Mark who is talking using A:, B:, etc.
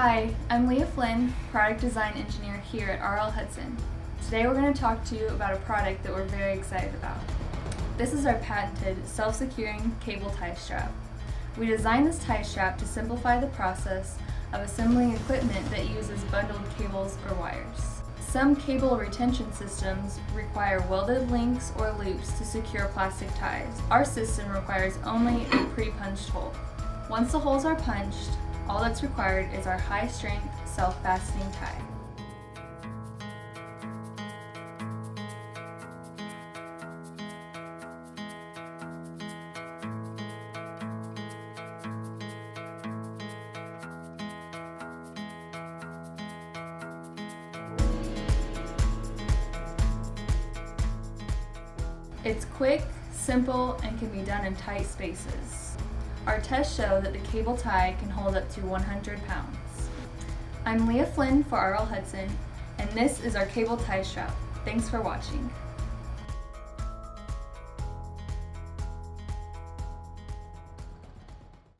A: Hi, I'm Leah Flynn, Product Design Engineer here at Hudson. Today we're going to talk to you about a product that we're very excited about. This is our patented self-securing cable tie strap. We designed this tie strap to simplify the process of assembling equipment that uses bundled cables or wires. Some cable retention systems require welded links or loops to secure plastic ties. Our system requires only a pre-punched hole. Once the holes are punched, all that's required is our high-strength, self-fastening tie. It's quick, simple, and can be done in tight spaces. Our tests show that the cable tie can hold up to 100 pounds. I'm Leah Flynn for Hudson, and this is our cable tie strap. Thanks for watching.